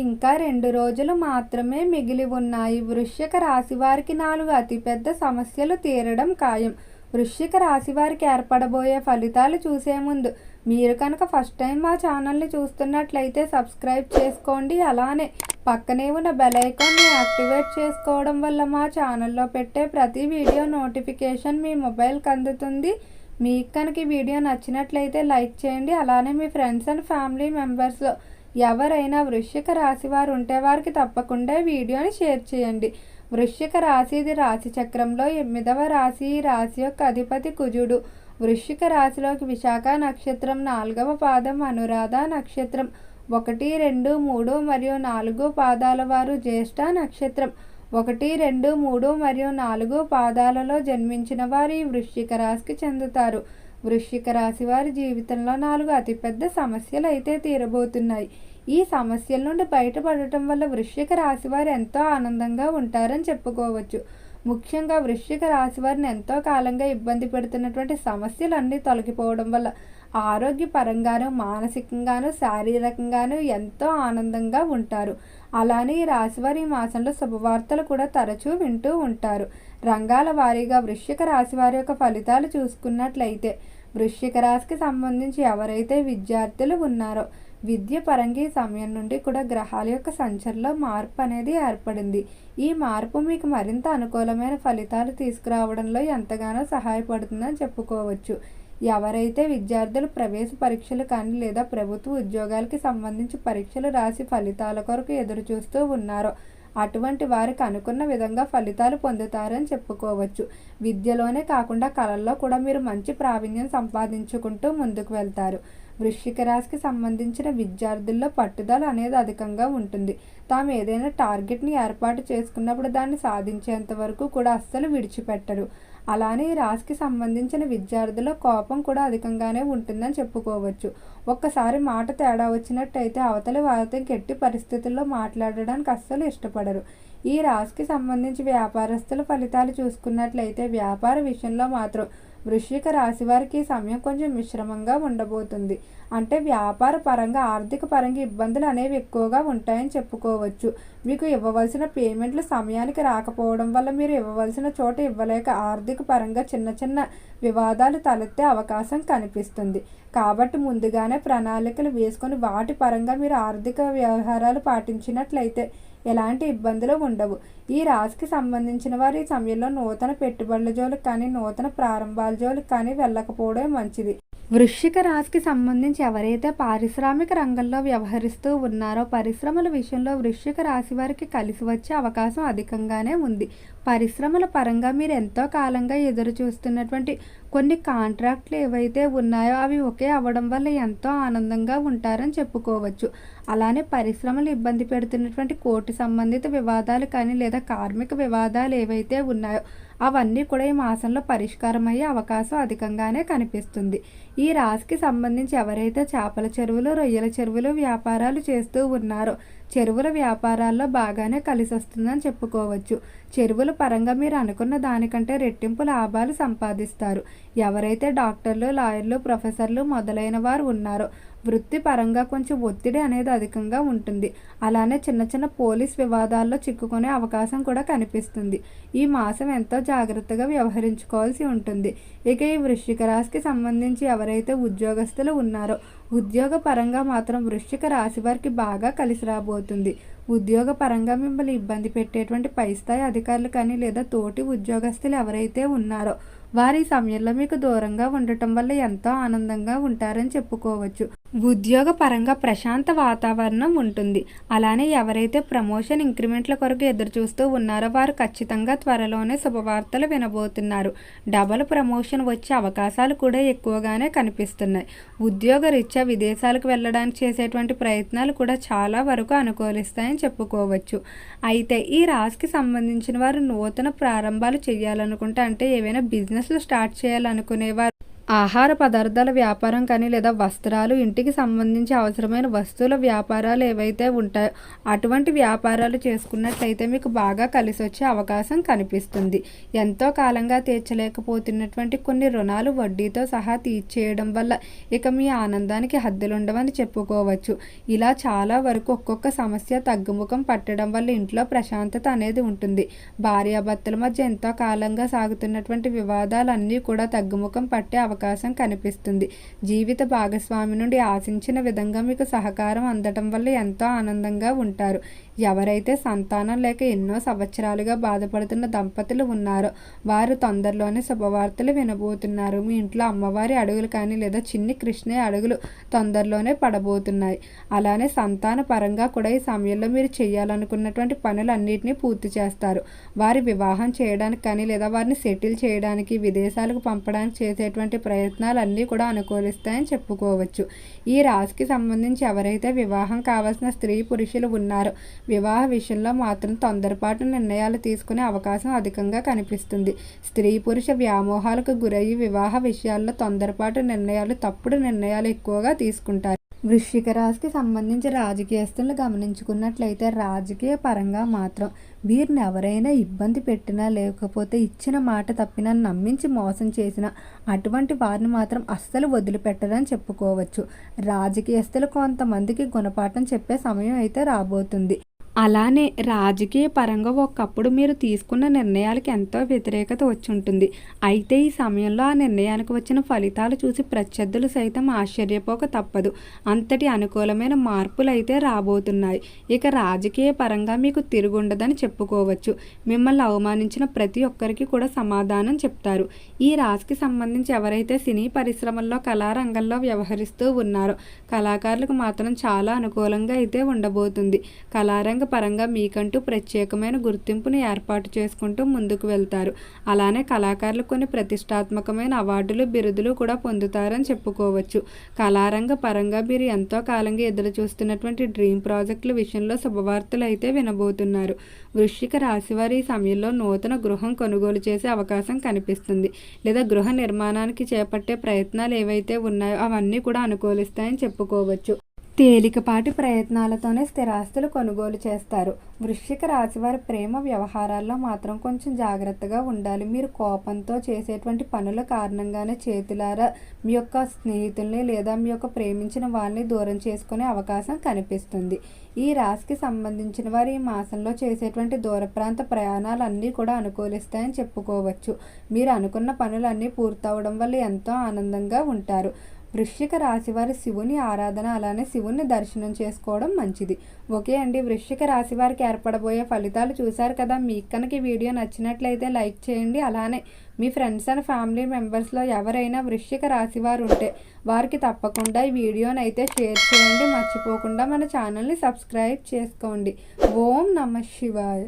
ఇంకా 2 రోజులు మాత్రమే మిగిలి ఉన్నాయి. వృశ్చిక రాశి వారికి 4 అతిపెద్ద సమస్యలు తీరడం ఖాయం. వృశ్చిక రాశి వారికి ఏర్పడబోయే ఫలితాలు చూసే ముందు మీరు కనుక ఫస్ట్ టైం మా ఛానల్ని చూస్తున్నట్లయితే సబ్స్క్రైబ్ చేసుకోండి. అలానే పక్కనే ఉన్న బెల్ ఐకాన్ని యాక్టివేట్ చేసుకోవడం వల్ల మా ఛానల్లో పెట్టే ప్రతి వీడియో నోటిఫికేషన్ మీ మొబైల్కి అందుతుంది. మీకు కనుక ఈ వీడియో నచ్చినట్లయితే లైక్ చేయండి. అలానే మీ ఫ్రెండ్స్ అండ్ ఫ్యామిలీ మెంబర్స్లో ఎవరైనా వృశ్చిక రాశి వారు ఉంటే వారికి తప్పకుండా వీడియోని షేర్ చేయండి. వృశ్చిక రాశి ఇది రాశి చక్రంలో 8వ రాశి. ఈ రాశి యొక్క అధిపతి కుజుడు. వృశ్చిక రాశిలోకి విశాఖ నక్షత్రం 4వ పాదం, అనురాధ నక్షత్రం 1, 2, 3 మరియు 4 పాదాల వారు, జ్యేష్ఠ నక్షత్రం 1, 2, 3 మరియు 4 పాదాలలో జన్మించిన వారు ఈ వృశ్చిక రాశికి చెందుతారు. వృశ్చిక రాశి వారి జీవితంలో 4 అతిపెద్ద సమస్యలు అయితే తీరబోతున్నాయి. ఈ సమస్యల నుండి బయటపడటం వల్ల వృశ్చిక రాశి వారు ఎంతో ఆనందంగా ఉంటారని చెప్పుకోవచ్చు. ముఖ్యంగా వృశ్చిక రాశి వారిని ఎంతో కాలంగా ఇబ్బంది పెడుతున్నటువంటి సమస్యలన్నీ తొలగిపోవడం వల్ల ఆరోగ్యపరంగాను, మానసికంగాను, శారీరకంగాను ఎంతో ఆనందంగా ఉంటారు. అలానే ఈ రాశివారి ఈ మాసంలో శుభవార్తలు కూడా తరచూ వింటూ ఉంటారు. రంగాల వారీగా వృశ్చిక రాశి వారి యొక్క ఫలితాలు చూసుకున్నట్లయితే వృశ్చిక రాశికి సంబంధించి ఎవరైతే విద్యార్థులు ఉన్నారో విద్య పరంగా ఈ సమయం నుండి కూడా గ్రహాల యొక్క సంచారంలో మార్పు అనేది ఏర్పడింది. ఈ మార్పు మీకు మరింత అనుకూలమైన ఫలితాలు తీసుకురావడంలో ఎంతగానో సహాయపడుతుందని చెప్పుకోవచ్చు. ఎవరైతే విద్యార్థులు ప్రవేశ పరీక్షలు కానీ లేదా ప్రభుత్వ ఉద్యోగాలకి సంబంధించి పరీక్షలు రాసి ఫలితాల కొరకు ఎదురు చూస్తూ ఉన్నారో అటువంటి వారికి అనుకున్న విధంగా ఫలితాలు పొందుతారని చెప్పుకోవచ్చు. విద్యలోనే కాకుండా కళల్లో కూడా మీరు మంచి ప్రావీణ్యం సంపాదించుకుంటూ ముందుకు వెళ్తారు. వృశ్చిక రాశికి సంబంధించిన విద్యార్థుల్లో పట్టుదల అనేది అధికంగా ఉంటుంది. తాము ఏదైనా టార్గెట్ని ఏర్పాటు చేసుకున్నప్పుడు దాన్ని సాధించేంత వరకు కూడా అస్సలు విడిచిపెట్టరు. అలానే ఈ రాశికి సంబంధించిన విద్యార్థుల కోపం కూడా అధికంగానే ఉంటుందని చెప్పుకోవచ్చు. ఒక్కసారి మాట తేడా వచ్చినట్టయితే అవతలి వారితో గట్టి పరిస్థితుల్లో మాట్లాడడానికి అస్సలు ఇష్టపడరు. ఈ రాశికి సంబంధించి వ్యాపారస్తుల ఫలితాలు చూసుకున్నట్లయితే వ్యాపార విషయంలో మాత్రం వృశ్చిక రాశి వారికి ఈ సమయం కొంచెం మిశ్రమంగా ఉండబోతుంది. అంటే వ్యాపార పరంగా, ఆర్థిక పరంగా ఇబ్బందులు అనేవి ఎక్కువగా ఉంటాయని చెప్పుకోవచ్చు. మీకు ఇవ్వవలసిన పేమెంట్లు సమయానికి రాకపోవడం వల్ల మీరు ఇవ్వవలసిన చోట ఇవ్వలేక ఆర్థిక పరంగా చిన్న చిన్న వివాదాలు తలెత్తే అవకాశం కనిపిస్తుంది. కాబట్టి ముందుగానే ప్రణాళికలు వేసుకొని వాటి పరంగా మీరు ఆర్థిక వ్యవహారాలు పాటించినట్లయితే ఎలాంటి ఇబ్బందులు ఉండవు. ఈ రాశికి సంబంధించిన వారు ఈ సమయంలో నూతన పెట్టుబడుల జోలికి కానీ, నూతన ప్రారంభాల జోలికి కానీ వెళ్ళకపోవడం మంచిది. వృశ్చిక రాశికి సంబంధించి ఎవరైతే పారిశ్రామిక రంగంలో వ్యవహరిస్తూ ఉన్నారో పరిశ్రమల విషయంలో వృశ్చిక రాశి వారికి కలిసి వచ్చే అవకాశం అధికంగానే ఉంది. పరిశ్రమల పరంగా మీరు ఎంతో కాలంగా ఎదురు చూస్తున్నటువంటి కొన్ని కాంట్రాక్ట్లు ఏవైతే ఉన్నాయో అవి ఒకే అవ్వడం వల్ల ఎంతో ఆనందంగా ఉంటారని చెప్పుకోవచ్చు. అలానే పరిశ్రమలు ఇబ్బంది పెడుతున్నటువంటి కోర్టు సంబంధిత వివాదాలు కానీ లేదా కార్మిక వివాదాలు ఏవైతే ఉన్నాయో అవన్నీ కూడా ఈ మాసంలో పరిష్కారం అయ్యే అవకాశం అధికంగానే కనిపిస్తుంది. ఈ రాశికి సంబంధించి ఎవరైతే చేపల చెరువులు, రొయ్యల చెరువులు వ్యాపారాలు చేస్తూ ఉన్నారో చెరువుల వ్యాపారాల్లో బాగానే కలిసి వస్తుందని చెప్పుకోవచ్చు. చెరువుల పరంగా మీరు అనుకున్న దానికంటే రెట్టింపు లాభాలు సంపాదిస్తారు. ఎవరైతే డాక్టర్లు, లాయర్లు, ప్రొఫెసర్లు మొదలైన వారు ఉన్నారో వృత్తి పరంగా కొంచెం ఒత్తిడి అనేది అధికంగా ఉంటుంది. అలానే చిన్న చిన్న పోలీస్ వివాదాల్లో చిక్కుకునే అవకాశం కూడా కనిపిస్తుంది. ఈ మాసం ఎంతో జాగ్రత్తగా వ్యవహరించుకోవాల్సి ఉంటుంది. ఇక ఈ వృశ్చిక రాశికి సంబంధించి ఎవరైతే ఉద్యోగస్తులు ఉన్నారో ఉద్యోగ పరంగా మాత్రం వృశ్చిక రాశి వారికి బాగా కలిసి రాబోతుంది. ఉద్యోగ పరంగా మిమ్మల్ని ఇబ్బంది పెట్టేటువంటి పై స్థాయి అధికారులు కానీ లేదా తోటి ఉద్యోగస్తులు ఎవరైతే ఉన్నారో వారి సమయంలో మీకు దూరంగా ఉండటం వల్ల ఎంతో ఆనందంగా ఉంటారని చెప్పుకోవచ్చు. ఉద్యోగ పరంగా ప్రశాంత వాతావరణం ఉంటుంది. అలానే ఎవరైతే ప్రమోషన్, ఇంక్రిమెంట్ల కొరకు ఎదురు చూస్తూ ఉన్నారో వారు ఖచ్చితంగా త్వరలోనే శుభవార్తలు వినబోతున్నారు. డబుల్ ప్రమోషన్ వచ్చే అవకాశాలు కూడా ఎక్కువగానే కనిపిస్తున్నాయి. ఉద్యోగ రీత్యా విదేశాలకు వెళ్ళడానికి చేసేటువంటి ప్రయత్నాలు కూడా చాలా వరకు అనుకూలిస్తాయని చెప్పుకోవచ్చు. అయితే ఈ రాశికి సంబంధించిన వారు నూతన ప్రారంభాలు చేయాలనుకుంటే అంటే ఏవైనా బిజినెస్లు స్టార్ట్ చేయాలనుకునేవారు ఆహార పదార్థాల వ్యాపారం కానీ లేదా వస్త్రాలు, ఇంటికి సంబంధించి అవసరమైన వస్తువుల వ్యాపారాలు ఏవైతే ఉంటాయో అటువంటి వ్యాపారాలు చేసుకున్నట్లయితే మీకు బాగా కలిసి వచ్చే అవకాశం కనిపిస్తుంది. ఎంతో కాలంగా తీర్చలేకపోతున్నటువంటి కొన్ని రుణాలు వడ్డీతో సహా తీర్చేయడం వల్ల ఇక మీ ఆనందానికి హద్దులుండవని చెప్పుకోవచ్చు. ఇలా చాలా వరకు ఒక్కొక్క సమస్య తగ్గుముఖం పట్టడం వల్ల ఇంట్లో ప్రశాంతత అనేది ఉంటుంది. భార్యాభర్తల మధ్య ఎంతో కాలంగా సాగుతున్నటువంటి వివాదాలన్నీ కూడా తగ్గుముఖం పట్టే అవకాశం కనిపిస్తుంది. జీవిత భాగస్వామి నుండి ఆశించిన విధంగా మీకు సహకారం అందటం వల్ల ఎంతో ఆనందంగా ఉంటారు. ఎవరైతే సంతానం లేక ఎన్నో సంవత్సరాలుగా బాధపడుతున్న దంపతులు ఉన్నారో వారు తొందరలోనే శుభవార్తలు వినబోతున్నారు. మీ ఇంట్లో అమ్మవారి అడుగులు కానీ లేదా చిన్ని కృష్ణయ్య అడుగులు తొందరలోనే పడబోతున్నాయి. అలానే సంతాన పరంగా కూడా ఈ సమయంలో మీరు చేయాలనుకున్నటువంటి పనులన్నింటినీ పూర్తి చేస్తారు. వారి వివాహం చేయడానికి కానీ లేదా వారిని సెటిల్ చేయడానికి, విదేశాలకు పంపడానికి చేసేటువంటి ప్రయత్నాలన్నీ కూడా అనుకూలిస్తాయని చెప్పుకోవచ్చు. ఈ రాశికి సంబంధించి ఎవరైతే వివాహం కావాల్సిన స్త్రీ పురుషులు ఉన్నారో వివాహ విషయంలో మాత్రం తొందరపాటు నిర్ణయాలు తీసుకునే అవకాశం అధికంగా కనిపిస్తుంది. స్త్రీ పురుష వ్యామోహాలకు గురయ్యి వివాహ విషయాల్లో తొందరపాటు నిర్ణయాలు, తప్పుడు నిర్ణయాలు ఎక్కువగా తీసుకుంటారు. వృశ్చిక రాశికి సంబంధించి రాజకీయస్తులను గమనించుకున్నట్లయితే రాజకీయ పరంగా మాత్రం వీరిని ఎవరైనా ఇబ్బంది పెట్టినా లేకపోతే ఇచ్చిన మాట తప్పినా నమ్మించి మోసం చేసినా అటువంటి వారిని మాత్రం అస్సలు వదిలిపెట్టరని చెప్పుకోవచ్చు. రాజకీయస్తులు కొంతమందికి గుణపాఠం చెప్పే సమయం అయితే రాబోతుంది. అలానే రాజకీయ పరంగా ఒకప్పుడు మీరు తీసుకున్న నిర్ణయాలకి ఎంతో వ్యతిరేకత వచ్చి ఉంటుంది. అయితే ఈ సమయంలో ఆ నిర్ణయానికి వచ్చిన ఫలితాలు చూసి ప్రత్యర్థులు సైతం ఆశ్చర్యపోక తప్పదు. అంతటి అనుకూలమైన మార్పులు అయితే రాబోతున్నాయి. ఇక రాజకీయ పరంగా మీకు తిరుగుండదని చెప్పుకోవచ్చు. మిమ్మల్ని అవమానించిన ప్రతి ఒక్కరికి కూడా సమాధానం చెప్తారు. ఈ రాశికి సంబంధించి ఎవరైతే సినీ పరిశ్రమల్లో కళారంగంలో వ్యవహరిస్తూ ఉన్నారో కళాకారులకు మాత్రం చాలా అనుకూలంగా అయితే ఉండబోతుంది. కళారంగ పరంగా మీకంటూ ప్రత్యేకమైన గుర్తింపుని ఏర్పాటు చేసుకుంటూ ముందుకు వెళ్తారు. అలానే కళాకారులు కొన్ని ప్రతిష్టాత్మకమైన అవార్డులు, బిరుదులు కూడా పొందుతారని చెప్పుకోవచ్చు. కళారంగ పరంగా మీరు ఎంతో కాలంగా ఎదురు చూస్తున్నటువంటి డ్రీమ్ ప్రాజెక్టుల విషయంలో శుభవార్తలు అయితే వినబోతున్నారు. వృశ్చిక రాశివారి ఈ సమయంలో నూతన గృహం కొనుగోలు చేసే అవకాశం కనిపిస్తుంది. లేదా గృహ నిర్మాణానికి చేపట్టే ప్రయత్నాలు ఏవైతే ఉన్నాయో అవన్నీ కూడా అనుకూలిస్తాయని చెప్పుకోవచ్చు. తేలికపాటి ప్రయత్నాలతోనే స్థిరాస్తులు కొనుగోలు చేస్తారు. వృశ్చిక రాశివారి ప్రేమ వ్యవహారాల్లో మాత్రం కొంచెం జాగ్రత్తగా ఉండాలి. మీరు కోపంతో చేసేటువంటి పనుల కారణంగానే చేతులారా మీ యొక్క స్నేహితుల్ని లేదా మీ యొక్క ప్రేమించిన వాళ్ళని దూరం చేసుకునే అవకాశం కనిపిస్తుంది. ఈ రాశికి సంబంధించిన వారు ఈ మాసంలో చేసేటువంటి దూర ప్రాంత ప్రయాణాలన్నీ కూడా అనుకూలిస్తాయని చెప్పుకోవచ్చు. మీరు అనుకున్న పనులన్నీ పూర్తవడం వల్ల ఎంతో ఆనందంగా ఉంటారు. వృశ్చిక రాశి వారి శివుని ఆరాధన అలానే శివుని దర్శనం చేసుకోవడం మంచిది. ఓకే అండి, వృశ్చిక రాశి వారికి ఏర్పడబోయే ఫలితాలు చూశారు కదా. మీకు కనుక ఈ వీడియో నచ్చినట్లయితే లైక్ చేయండి. అలానే మీ ఫ్రెండ్స్ అండ్ ఫ్యామిలీ మెంబర్స్లో ఎవరైనా వృశ్చిక రాశి వారు ఉంటే వారికి తప్పకుండా ఈ వీడియోని అయితే షేర్ చేయండి. మర్చిపోకుండా మన ఛానల్ని సబ్స్క్రైబ్ చేసుకోండి. ఓం నమః శివాయ.